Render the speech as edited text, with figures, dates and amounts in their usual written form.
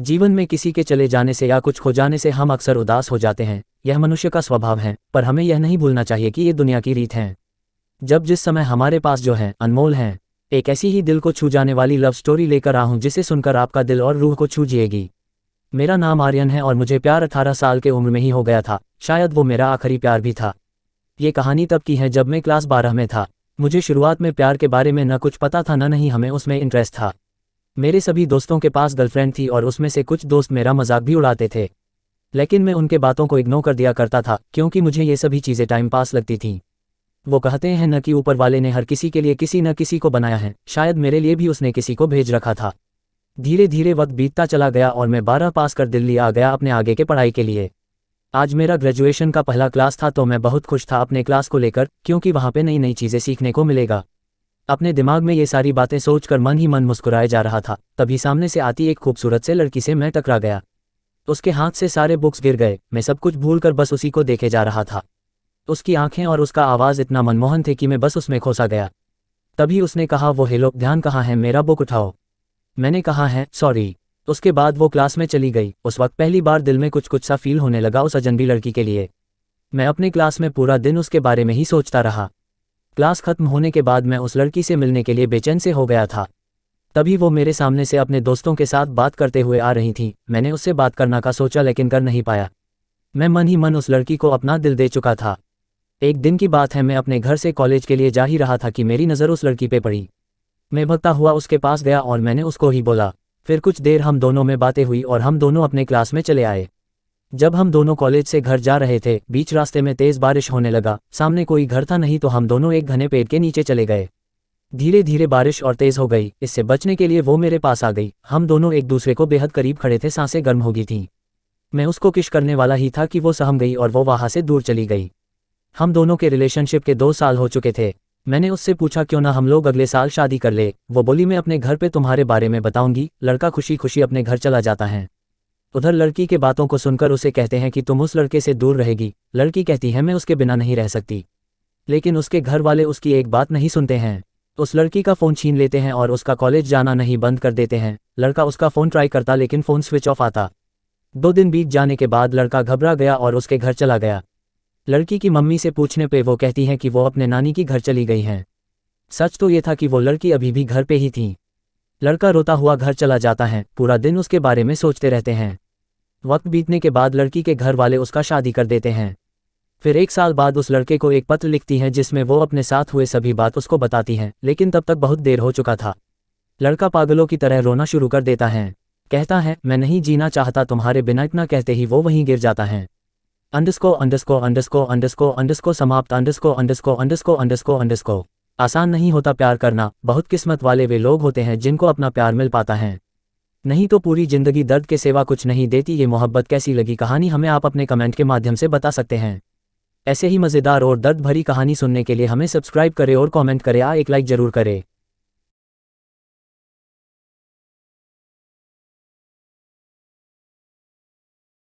जीवन में किसी के चले जाने से या कुछ खो जाने से हम अक्सर उदास हो जाते हैं, यह मनुष्य का स्वभाव है, पर हमें यह नहीं भूलना चाहिए कि ये दुनिया की रीत है। जब जिस समय हमारे पास जो है अनमोल है। एक ऐसी ही दिल को छू जाने वाली लव स्टोरी लेकर आऊं जिसे सुनकर आपका दिल और रूह को छू जिएगी। मेरा नाम आर्यन है और मुझे प्यार 18 साल के उम्र में ही हो गया था। शायद वो मेरा आखिरी प्यार भी था। ये कहानी तब की है जब मैं क्लास 12 में था। मुझे शुरुआत में प्यार के बारे में न कुछ पता था न ही हमें उसमें इंटरेस्ट था। मेरे सभी दोस्तों के पास गर्लफ्रेंड थी और उसमें से कुछ दोस्त मेरा मजाक भी उड़ाते थे, लेकिन मैं उनके बातों को इग्नोर कर दिया करता था क्योंकि मुझे ये सभी चीज़ें टाइम पास लगती थीं। वो कहते हैं न कि ऊपर वाले ने हर किसी के लिए किसी न किसी को बनाया है, शायद मेरे लिए भी उसने किसी को भेज रखा था। धीरे धीरे वक्त बीतता चला गया और मैं 12 पास कर दिल्ली आ गया अपने आगे के पढ़ाई के लिए। आज मेरा ग्रेजुएशन का पहला क्लास था तो मैं बहुत खुश था अपने क्लास को लेकर, क्योंकि वहाँ पे नई नई चीज़ें सीखने को मिलेगा। अपने दिमाग में ये सारी बातें सोचकर मन ही मन मुस्कुराए जा रहा था, तभी सामने से आती एक खूबसूरत से लड़की से मैं टकरा गया। उसके हाथ से सारे बुक्स गिर गए। मैं सब कुछ भूलकर बस उसी को देखे जा रहा था। उसकी आंखें और उसका आवाज़ इतना मनमोहन थे कि मैं बस उसमें खोसा गया। तभी उसने कहा, वो हेलो, ध्यान कहाँ है, मेरा बुक उठाओ। मैंने कहा है सॉरी। उसके बाद वो क्लास में चली गई। उस वक्त पहली बार दिल में कुछ सा फील होने लगा उस अजनबी लड़की के लिए। मैं अपने क्लास में पूरा दिन उसके बारे में ही सोचता रहा। क्लास खत्म होने के बाद मैं उस लड़की से मिलने के लिए बेचैन से हो गया था। तभी वो मेरे सामने से अपने दोस्तों के साथ बात करते हुए आ रही थी। मैंने उससे बात करना का सोचा लेकिन कर नहीं पाया। मैं मन ही मन उस लड़की को अपना दिल दे चुका था। एक दिन की बात है, मैं अपने घर से कॉलेज के लिए जा ही रहा था कि मेरी नज़र उस लड़की पे पड़ी। मैं भगता हुआ उसके पास गया और मैंने उसको ही बोला। फिर कुछ देर हम दोनों में बातें हुई और हम दोनों अपने क्लास में चले आए। जब हम दोनों कॉलेज से घर जा रहे थे, बीच रास्ते में तेज़ बारिश होने लगा। सामने कोई घर था नहीं तो हम दोनों एक घने पेड़ के नीचे चले गए। धीरे धीरे बारिश और तेज़ हो गई। इससे बचने के लिए वो मेरे पास आ गई। हम दोनों एक दूसरे को बेहद करीब खड़े थे, सांसें गर्म हो गई थीं। मैं उसको किस करने वाला ही था कि वो सहम गई और वो वहाँ से दूर चली गई। हम दोनों के रिलेशनशिप के 2 साल हो चुके थे। मैंने उससे पूछा क्यों ना हम लोग अगले साल शादी कर ले। वो बोली, मैं अपने घर पे तुम्हारे बारे में बताऊंगी। लड़का खुशी खुशी अपने घर चला जाता है। उधर लड़की के बातों को सुनकर उसे कहते हैं कि तुम उस लड़के से दूर रहेगी। लड़की कहती है मैं उसके बिना नहीं रह सकती, लेकिन उसके घर वाले उसकी एक बात नहीं सुनते हैं। उस लड़की का फ़ोन छीन लेते हैं और उसका कॉलेज जाना नहीं बंद कर देते हैं। लड़का उसका फ़ोन ट्राई करता लेकिन फ़ोन स्विच ऑफ आता। 2 दिन बीत जाने के बाद लड़का घबरा गया और उसके घर चला गया। लड़की की मम्मी से पूछने पे वो कहती हैं कि वो अपने नानी की घर चली गई हैं। सच तो ये था कि वो लड़की अभी भी घर पे ही थी। लड़का रोता हुआ घर चला जाता है। पूरा दिन उसके बारे में सोचते रहते हैं। वक्त बीतने के बाद लड़की के घर वाले उसका शादी कर देते हैं। फिर 1 साल बाद उस लड़के को एक पत्र लिखती हैं जिसमें वो अपने साथ हुए सभी बात उसको बताती हैं, लेकिन तब तक बहुत देर हो चुका था। लड़का पागलों की तरह रोना शुरू कर देता है। कहता है मैं नहीं जीना चाहता तुम्हारे बिना। इतना कहते ही वो वहीं गिर जाता है। अंडरस्को समाप्त अंडरस्को। आसान नहीं होता प्यार करना। बहुत किस्मत वाले वे लोग होते हैं जिनको अपना प्यार मिल पाता है, नहीं तो पूरी जिंदगी दर्द के सिवा कुछ नहीं देती। ये मोहब्बत कैसी लगी कहानी हमें आप अपने कमेंट के माध्यम से बता सकते हैं। ऐसे ही मज़ेदार और दर्द भरी कहानी सुनने के लिए हमें सब्सक्राइब करें और कमेंट करें, एक लाइक जरूर करें।